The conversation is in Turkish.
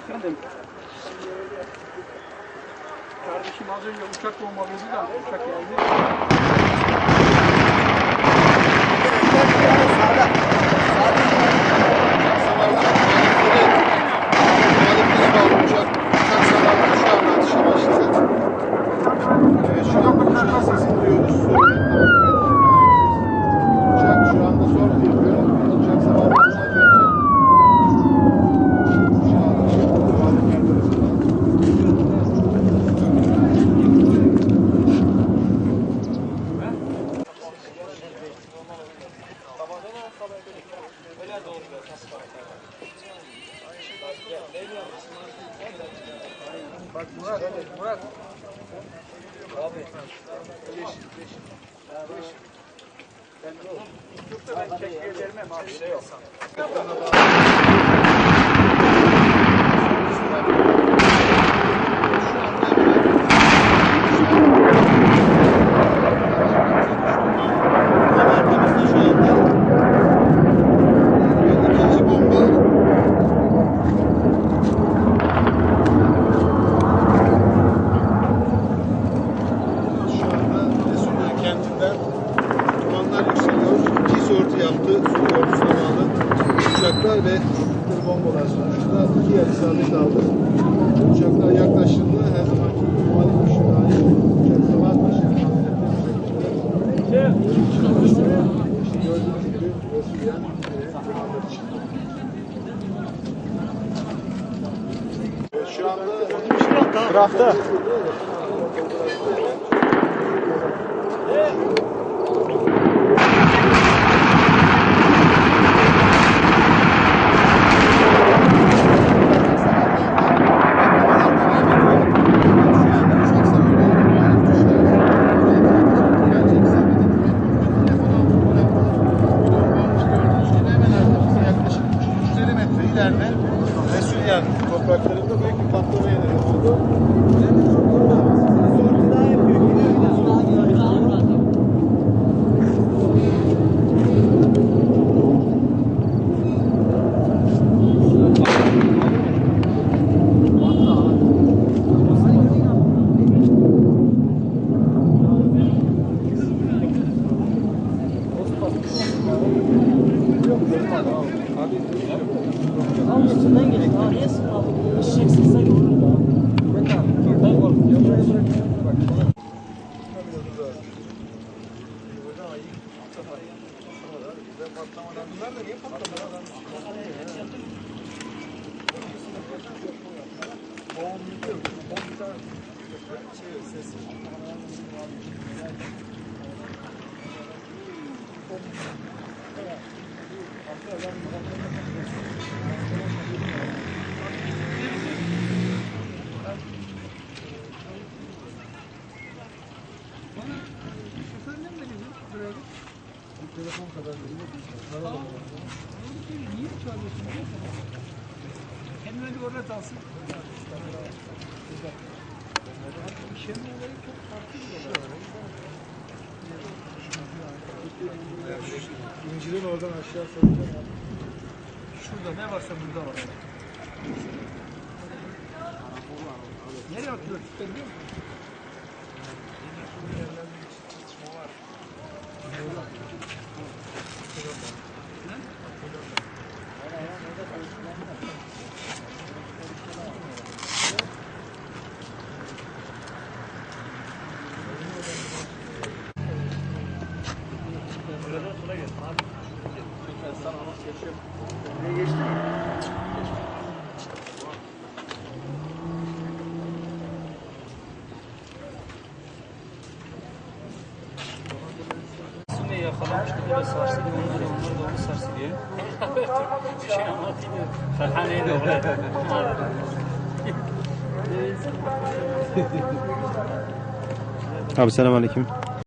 Efendim. Kardeşim az önce uçak bombalıydı da uçak geldi. Şu yakınlarına sesini duyuyoruz. Uçak şu anda sorgu yapıyor. Uçak sabah başına dönecek. Şu anda muhalifler tarafından. Bak Murat. Abi. Yeşil. Ben çekmeye vermem abi. Şey yok. Dumanlar yükseliyor. 2 sortu yaptı. Su ordusuna bağlı uçaklar ve bombalar sonucunda 2 yer isabet aldı. Uçaklar yaklaştığında her zamanki muhalif güçlü uçak sabah başına gördüğünüz gibi Resulyan dumanlar içinde. Şu anda Grafta. Resulyan topraklarında büyük bir patlamaya neden oldu. Al geçinden gerek. Aa niye sıkmadın? Eşek sıksak olur da. Ben korkuyorum. Bunlar da niye patlamadan? Telefon kadar Niye çağırıyorsun? Kendini önce orada kalsın. İşenin olayı çok farklı bir olay. İncil'in oradan aşağı saracağım. Şurada ne varsa burada var. Nereye atıyor? Biliyor musun? Buraya geçti mi? Şimdi yakalamıştı böyle sarsıldı onlar da onu sarsılıyor. Bir şey anlatayım. Ferhane'yi oraya. Abi selamünaleyküm.